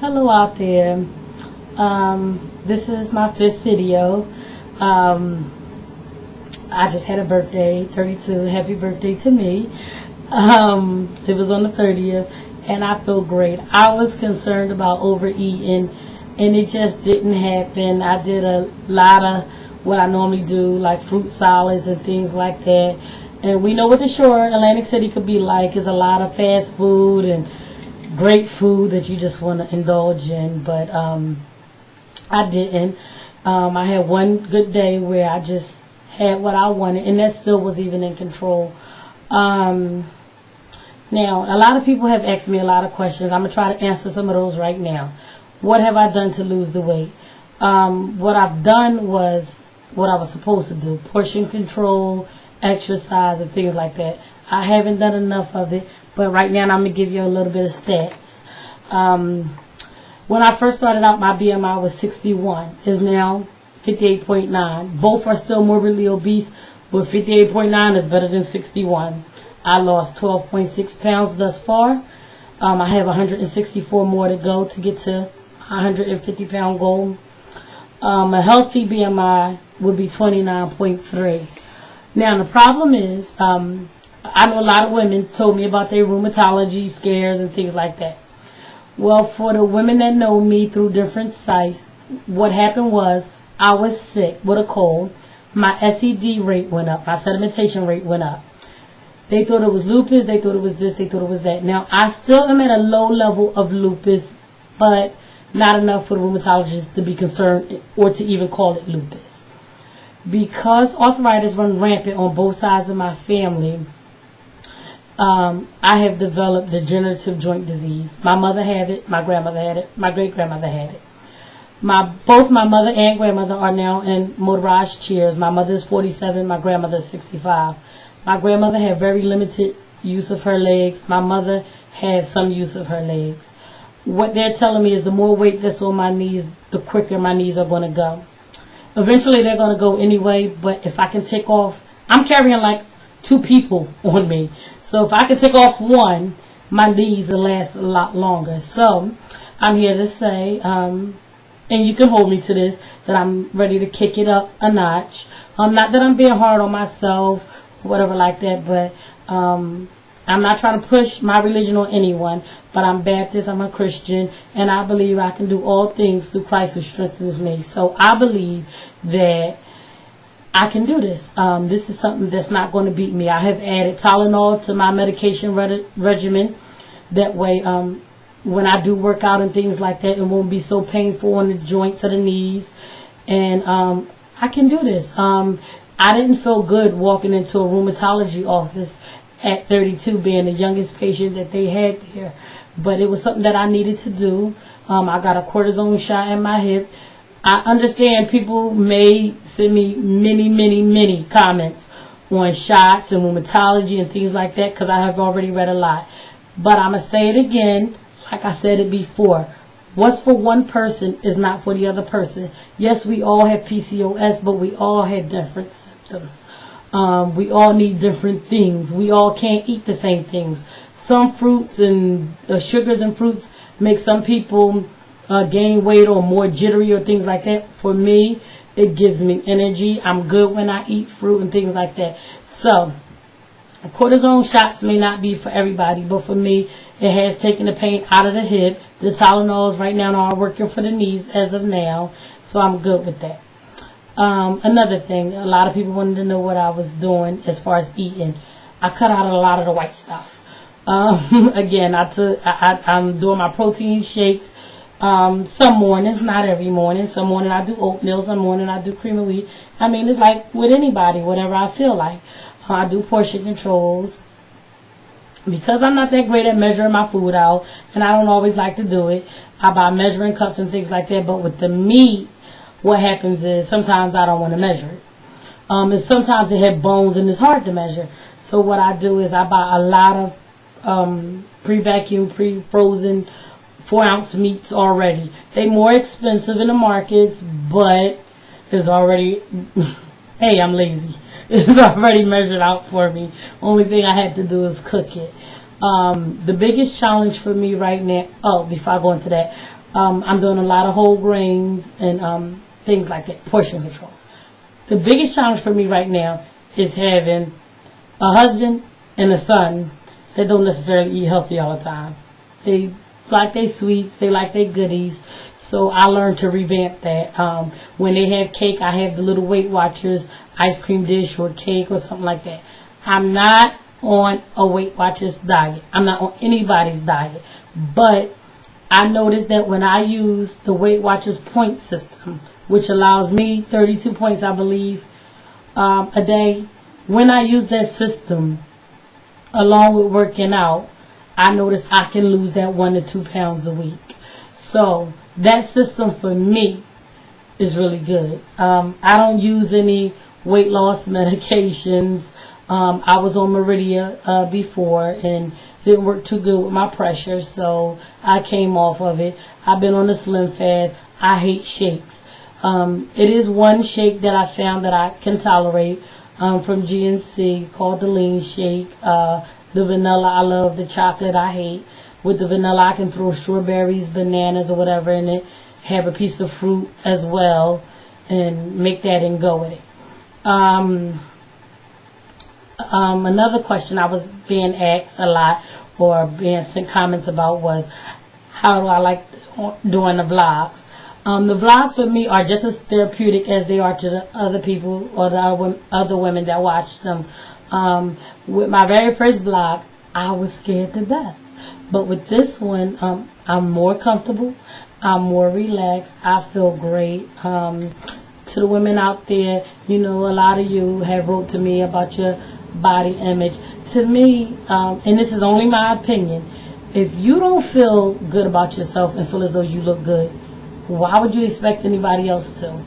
Hello out there. This is my fifth video. Um, I just had a birthday, 32. Happy birthday to me. It was on the 30th, and I feel great. I was concerned about overeating, and it just didn't happen. I did a lot of what I normally do, like fruit salads and things like that. And we know what the shore, Atlantic City, could be like. It's a lot of fast food and great food that you just want to indulge in, but I didn't. I had one good day where I just had what I wanted, and that still was even in control. Now, a lot of people have asked me a lot of questions. I'm going to try to answer some of those right now. What have I done to lose the weight? What I've done was what I was supposed to do: portion control, exercise, and things like that. I haven't done enough of it, but right now I'm going to give you a little bit of stats. When I first started out, my BMI was 61. It's now 58.9. Both are still morbidly obese, but 58.9 is better than 61. I lost 12.6 pounds thus far. I have 164 more to go to get to 150-pound goal. A healthy BMI would be 29.3. Now, the problem is, I know a lot of women told me about their rheumatology scares and things like that. Well, for the women that know me through different sites, what happened was I was sick with a cold. My SED rate went up. My sedimentation rate went up. They thought it was lupus. They thought it was this. They thought it was that. Now, I still am at a low level of lupus, but not enough for the rheumatologist to be concerned or to even call it lupus. Because arthritis runs rampant on both sides of my family, I have developed degenerative joint disease. My mother had it, my grandmother had it, my great-grandmother had it. Both my mother and grandmother are now in motorized chairs. My mother is 47, my grandmother is 65. My grandmother had very limited use of her legs. My mother had some use of her legs. What they're telling me is the more weight that's on my knees, the quicker my knees are going to go. Eventually they're going to go anyway, but if I can take off, I'm carrying like 2 people on me. So if I can take off one, my knees will last a lot longer. So I'm here to say, and you can hold me to this, that I'm ready to kick it up a notch. Not that I'm being hard on myself or whatever like that, but I'm not trying to push my religion on anyone. But I'm Baptist, I'm a Christian, and I believe I can do all things through Christ who strengthens me. So I believe that I can do this. This is something that's not going to beat me. I have added Tylenol to my medication regimen. That way, when I do work out and things like that, it won't be so painful on the joints of the knees. And I can do this. I didn't feel good walking into a rheumatology office at 32, being the youngest patient that they had there. But it was something that I needed to do. I got a cortisone shot in my hip. I understand people may send me many comments on shots and rheumatology and things like that, because I have already read a lot. But I'm going to say it again, like I said it before. What's for one person is not for the other person. Yes, we all have PCOS, but we all have different symptoms. We all need different things. We all can't eat the same things. Some fruits and sugars and fruits make some people gain weight or more jittery or things like that. For me, it gives me energy. I'm good when I eat fruit and things like that. So, cortisone shots may not be for everybody, but for me, it has taken the pain out of the hip. The Tylenols right now are working for the knees as of now, so I'm good with that. Another thing, a lot of people wanted to know what I was doing as far as eating. I cut out a lot of the white stuff. Again, I'm doing my protein shakes. Some mornings, not every morning. Some morning I do oatmeal, some morning I do cream of wheat. I mean, it's like with anybody, whatever I feel like. I do portion controls. Because I'm not that great at measuring my food out, and I don't always like to do it, I buy measuring cups and things like that. But with the meat, what happens is sometimes I don't want to measure it. And sometimes it has bones and it's hard to measure. So what I do is I buy a lot of pre-vacuum, pre-frozen 4-ounce meats already. They're more expensive in the markets, but it's already, hey, I'm lazy. It's already measured out for me. Only thing I had to do is cook it. The biggest challenge for me right now, before I go into that, I'm doing a lot of whole grains and things like that, portion controls. The biggest challenge for me right now is having a husband and a son that don't necessarily eat healthy all the time. They like their sweets, they like their goodies, so I learned to revamp that. When they have cake, I have the little Weight Watchers ice cream dish or cake or something like that. I'm not on a Weight Watchers diet. I'm not on anybody's diet. But I noticed that when I use the Weight Watchers point system, which allows me 32 points, I believe, a day, when I use that system along with working out, I notice I can lose that 1 to 2 pounds a week. So that system for me is really good. I don't use any weight loss medications. I was on Meridia before and didn't work too good with my pressure, so I came off of it. I've been on the Slim Fast. I hate shakes. It is one shake that I found that I can tolerate from GNC called the Lean Shake. The vanilla I love, the chocolate I hate. With the vanilla I can throw strawberries, bananas or whatever in it, have a piece of fruit as well, and make that and go with it. Another question I was being asked a lot or being sent comments about was, how do I like doing the vlogs? The vlogs with me are just as therapeutic as they are to the other people or the other women that watch them. With my very first vlog, I was scared to death. But with this one, I'm more comfortable. I'm more relaxed. I feel great. To the women out there, you know, a lot of you have wrote to me about your body image. To me, and this is only my opinion, if you don't feel good about yourself and feel as though you look good, why would you expect anybody else to?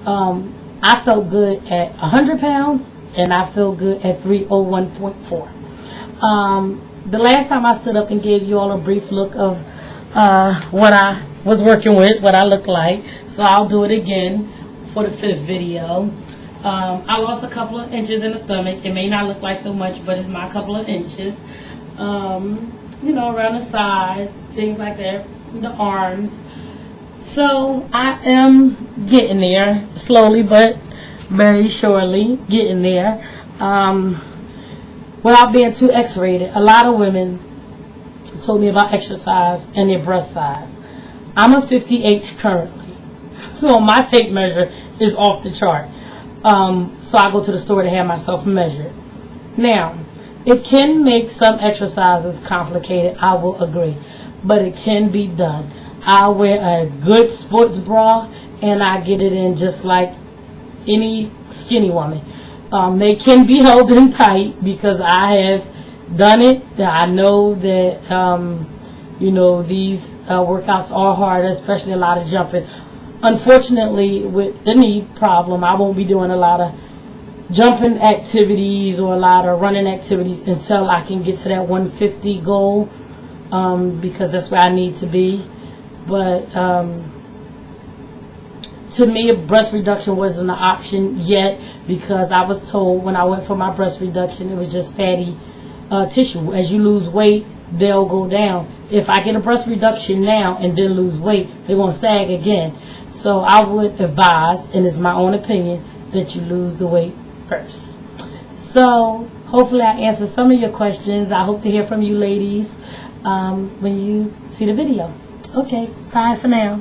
I felt good at 100 pounds, and I feel good at 301.4. The last time I stood up and gave you all a brief look of what I was working with, what I look like, so I'll do it again for the 5th video. I lost a couple of inches in the stomach. It may not look like so much, but it's my couple of inches. You know, around the sides, things like that, the arms. So I am getting there, slowly but very surely getting there. Without being too X-rated, a lot of women told me about exercise and their breast size. I'm a 50H currently, so my tape measure is off the chart. So I go to the store to have myself measured. Now, it can make some exercises complicated, I will agree, but it can be done. I wear a good sports bra and I get it in just like any skinny woman. They can be held in tight because I have done it. I know that, you know, these workouts are hard, especially a lot of jumping. Unfortunately, with the knee problem, I won't be doing a lot of jumping activities or a lot of running activities until I can get to that 150 goal, because that's where I need to be. But to me, breast reduction wasn't an option yet, because I was told when I went for my breast reduction, it was just fatty tissue. As you lose weight, they'll go down. If I get a breast reduction now and then lose weight, they're going to sag again. So I would advise, and it's my own opinion, that you lose the weight first. So hopefully I answered some of your questions. I hope to hear from you ladies when you see the video. Okay, bye for now.